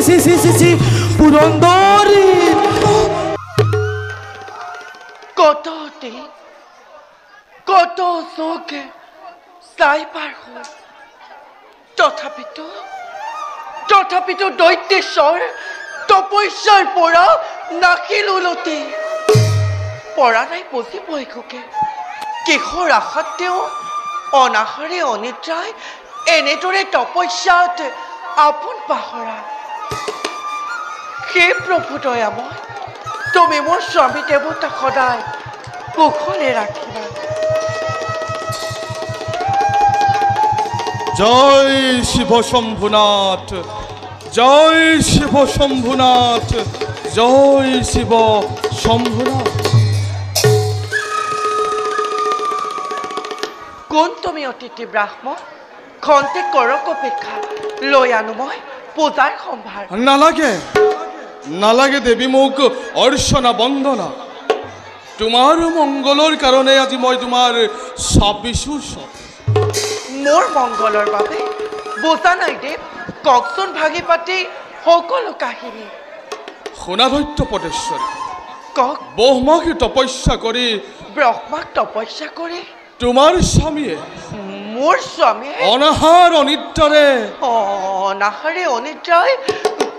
সি পুৰন্দৰী কত চোখে চাই পাৰ হ'ল তথাপিতো দৈত্যেশ্বৰ তপস্যাৰ পৰা নাখিল উলটি পৰা নাই বুজি বৈশুকে কিহৰ আশাত তেওঁ অনাহাৰে অনিদ্ৰায় এনেদৰে তপস্যাত আপোন পাহৰা হে প্ৰভু দয়াময় তুমি মোৰ স্বামী দেৱতাক সদায় কুশলে ৰাখিবা জয় শিব শম্ভুনাথ জয় শিব শম্ভুনাথ জয় শিব শম্ভুনাথ কোন তুমি অতিথি ব্ৰাহ্মণ খন্তেক কৰক অপেক্ষা লৈ আনো মই পূজাৰ সম্ভাৰ নালাগে দেৱী মোক অৰ্চনা বন্দনা তোমাৰ মংগলৰ কাৰণে আজি মই তোমাৰ চাপিছো মোৰ মংগলৰ বাবে বুজা নাই দেৱ কওকচোন ভাগি পাতি সকলো কাহিনী শুনা দৈত্য পটেশ্বৰী কওক ব্ৰহ্মাক তপস্যা কৰি ব্ৰহ্মাক তপস্যা কৰি তোমাৰ স্বামীয়ে মোৰ স্বামীয়ে অনাহাৰ অনিদ্ৰায়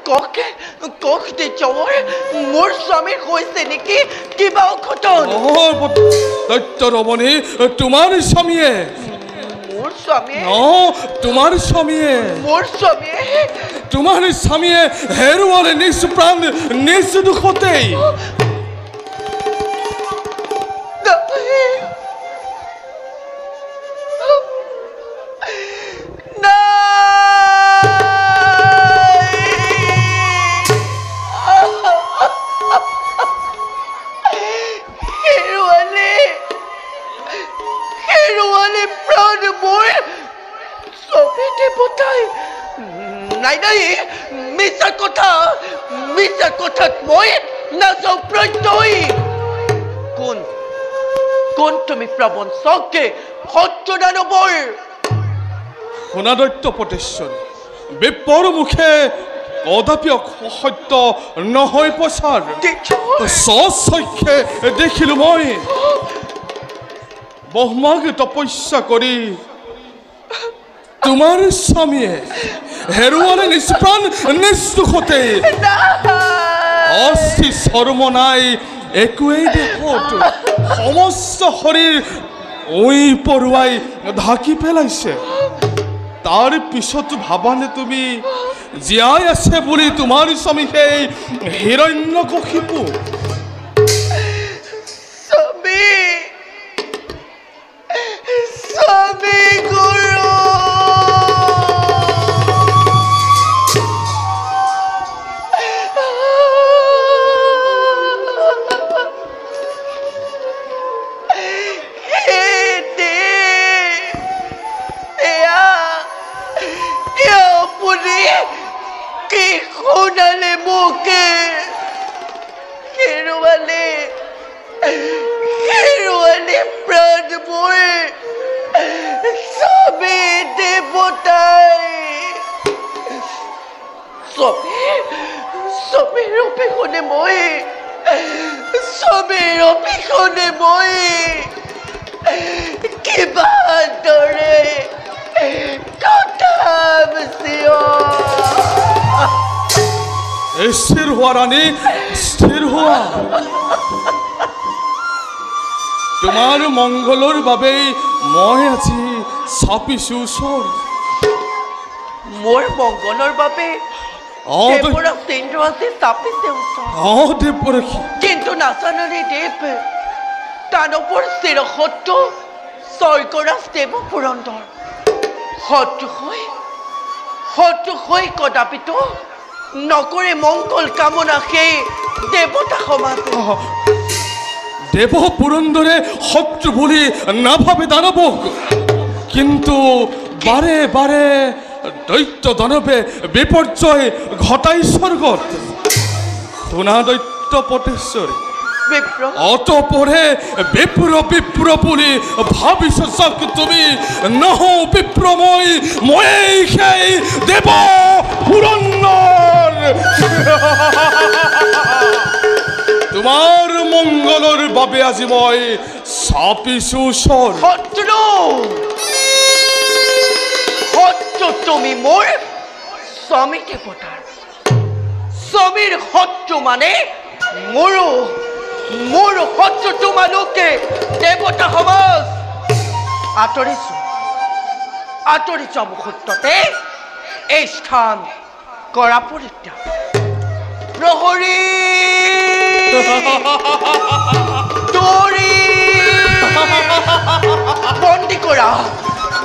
কক তেজৰ মোৰ স্বামীৰ হৈছে নেকি কিবা অঘটন দৈত্য ৰমণী তোমাৰ স্বামীয়ে তোমাৰ স্বামীয়ে হেৰুৱালে নিজ প্ৰাণ নিজ দুখতেই নাই মিছাৰ কথাত মই নাযাওঁ প্ৰত্যয় কোন তুমি প্ৰবঞ্চকে শত্ৰু দানৱৰ শুনা দৈত্য পটেশ্বৰী বিপ্ৰৰ মুখে কদাপি অসত্য নহয় প্ৰচাৰ স্বচক্ষে দেখিলো মই ব্ৰহ্মাক তপস্যা কৰি তোমাৰ স্বামীয়ে হেৰুৱালে নিজ প্ৰাণ নিজ দুখতে অস্থি চৰ্ম নাই একোৱেই দেহত সমস্ত শৰীৰ উই পৰুৱাই ঢাকি পেলাইছে তাৰ পিছতো ভাবানে তুমি জীয়াই আছে বুলি তোমাৰ স্বামী সেই হিৰণ্যকশিপু স্থিৰ হোৱা ৰাণী স্থিৰ হোৱা তোমাৰ মংগলৰ বাবেই মই আজি চাপিছো ওচৰ মোৰ মংগলৰ বাবে কিন্তু নাজানৰে দেৱ দানৱৰ চিৰশত্ৰু স্বৰ্গৰাজ দেৱ পুৰন্দৰ শত্ৰু হৈ কদাপিতো নকৰে মংগল কামনা সেই দেৱতা সমাজ দেৱ পুৰন্দৰে শত্ৰু বুলি নাভাবে দানৱক কিন্তু বাৰে বাৰে দৈত্য দানৱে বিপৰ্যয় ঘটাই স্বৰ্গত শুনা দৈত্য পটেশ্বৰী অতপৰে বিপ্ৰ বুলি ভাবিছ চাক তুমি নহওঁ বিপ্ৰ মই সেই দেৱ পুৰন্দৰ তোমাৰ মংগলৰ বাবে আজি মই চাপিছো স্বৰ। শত্ৰু শত্ৰু তুমি মোৰ স্বামী দেৱতাৰ স্বামীৰ শত্ৰু মানে মোৰ শত্ৰু তোমালোকে দেৱতা সমাজ আঁতৰিছো মুহূৰ্ততে এই স্থান কৰা পৰিত্যাগ। প্ৰহৰী দৌৰি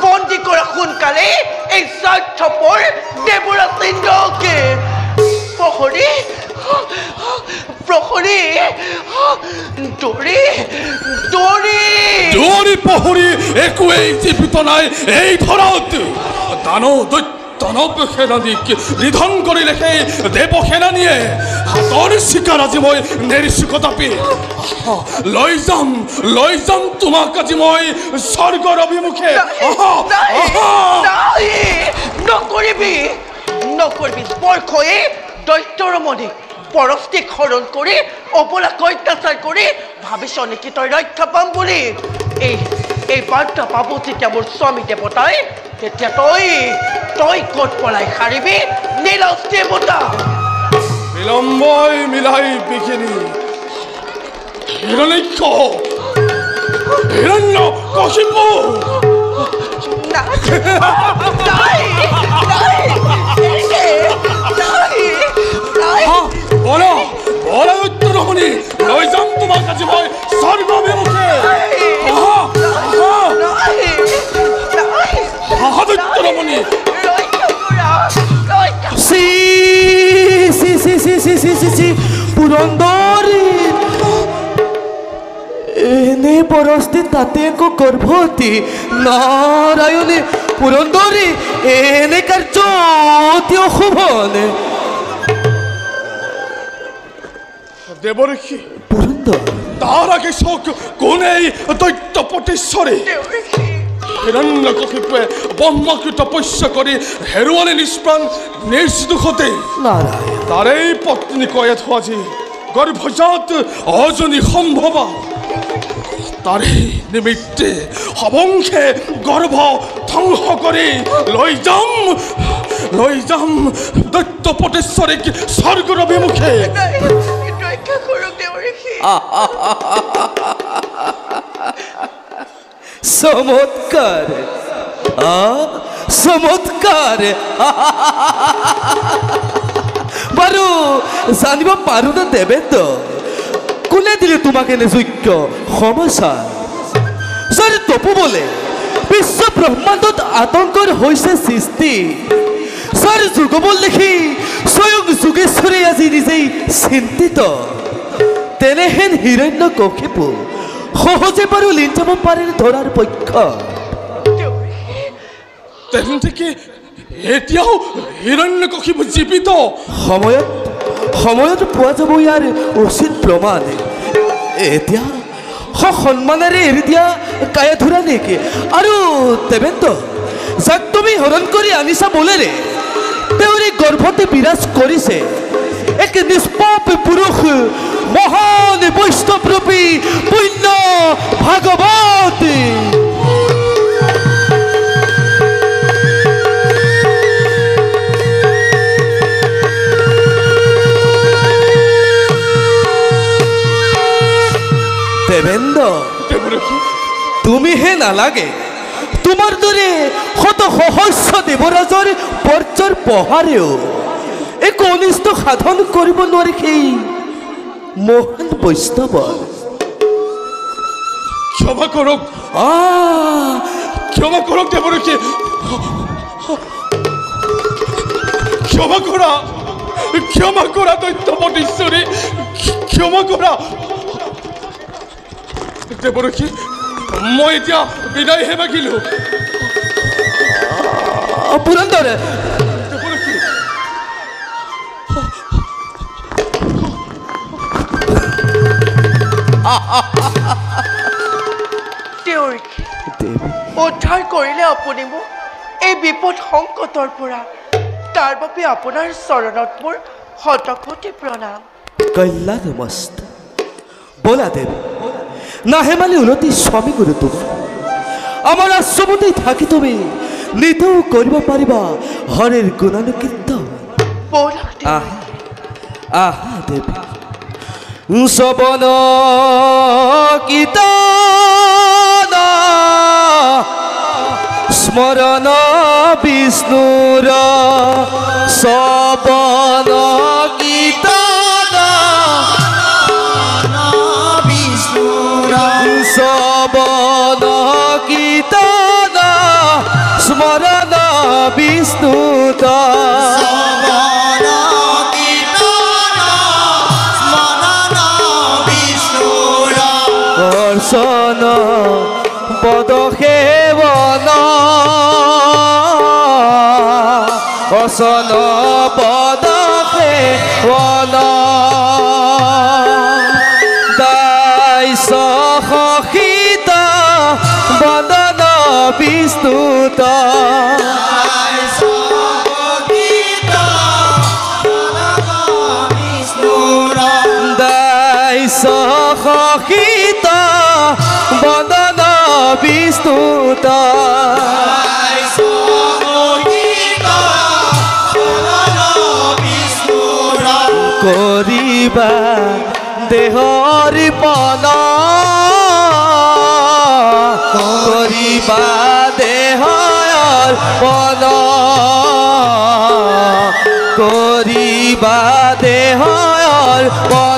বন্দী কৰা সোনকালে এই স্বাৰ্থপৰ দেৱৰাজ ইন্দ্ৰকে। প্ৰহৰী দৌৰি প্ৰহৰী একোৱেই জীৱিত নাই এই ধৰাত। দানৱ সেনানীক নিধন কৰিলে সেই দেৱ সেনানীয়ে হাতৰ চিকাৰ আজি মই নেৰিছো কটাপি। লৈ যাম তোমাক আজি মই স্বৰ্গৰ অভিমুখে। নকৰিবি স্পৰ্শয়ে দৈত্যৰমণি পৰস্তিক হৰণ কৰি অবলাক অত্যাচাৰ কৰি ভাবিছ নেকি তই ৰক্ষা পাম বুলি? এই বাৰ্তা পাব যেতিয়া মোৰ স্বামী দেৱতাই, তেতিয়া তই ক'ত পলাই সাৰিবি নীলজ দেৱতা? বিলম্বই মিলাই বিঘিনি হিৰণ্যকশিপু। লৈ যাম তোমাক আজি মই স্বৰ্গ অভিমুখে। দৈত্যৰমণি পুৰন্দৰী এনে পৰস্তি তাতে একো গৰ্ভৱতী নাৰায়ণী। পুৰন্দৰী এনে কাৰ্য অতি অশুভনে। দেৱঋষি পুৰন্দৰ তাৰ আগে চক কোনে দৈত্যপতিশ্বৰে হিৰণ্যকশিপুৱে ব্ৰহ্মাক তপস্যা কৰি হেৰুৱালে নিষ্প্ৰাণ নিৰ্দোষতে। নাৰায়ণ তাৰেই পত্নী কয়ে আজি গৰ্ভজাত অজনী সম্ভৱা। তাৰে নিমিত্তে সবংশে গৰ্ভ ধ্বংস কৰি লৈ যাম দৈত্যপতিশ্বৰীক স্বৰ্গৰ অভিমুখে। চমৎকাৰ বাৰু জানিব পাৰো না দেৱেন্দ্ৰ, কোনে দিলে তোমাক এনে যোগ্য সমাচাৰ? তপু বোলে বিশ্ব ব্ৰহ্মাণ্ডত আতংকৰ হৈছে সৃষ্টি। যুগবল দেখি স্বয়ং যোগেশ্বৰী আজি নিজেই চিন্তিত। তেনেহেন হিৰণ্যকশিপু সহজে বাৰু লীন যাব পাৰে ধৰাৰ পক্ষ। তেন্তে কি এতিয়াও হিৰণ্যকশিপু জীৱিত? সময়ত পোৱা যাব ইয়াৰ উচিত প্ৰমাণ। এতিয়া সন্মানেৰে এৰি দিয়া কায়ে ধৰা নেকি? আৰু দেৱেন্দ্ৰ, যাক তুমি হৰণ কৰি আনিছা বোলেৰে তেওঁৰে গৰ্ভতে বিৰাজ কৰিছে এক নিষ্পাপ পুৰুষ, মহান বৈষ্ণৱৰূপী পুণ্য ভাগৱত। দেৱেন্দ্ৰ, তুমিহে নালাগে। তোমাৰ দৰে শত সহস্ৰ দেৱৰাজৰ বৰ্জৰ পহাৰেও একো অনিষ্ট সাধন কৰিব নোৱাৰে সেই মহান বৈষ্ণৱৰ। ক্ষমা কৰক দেৱঋষি, ক্ষমা কৰা দৈত্যপতিশ্বৰী, ক্ষমা কৰা দেৱঋষি। মই এতিয়া বিদায়হে মাগিলো। পুৰন্দৰ, উদ্ধাৰ কৰিলে আপুনি মোক এই বিপদ সংকটৰ পৰা। তাৰ বাবে আপোনাৰ চৰণত মোৰ শতকোটি প্ৰণাম। কল্যাণমস্ত। বলা দেবী, না হেমালি উন্নতি স্বামী গুরু তোমার আমার আশ্রমতেই থাকি তুমি নিতেও করিব পারিবা হরের গুণানুকীর্তন। ব'লক দেৱী। আহা আহা দেবী শ্রবণ কীর্তন স্মরণ বিষ্ণুর শ্রবণ কীর্তন শ্রবণ কীর্তন স্মরণ বিষ্ণুত দর্শন পদ সেবন অসন পদ সেবন দাইছ সহিত বদন বিষ্ণুত দাইছ সহিত বদন বিষ্ণুত করিবা দেহর পন করিবা দেহর পন করিবা দেহর পন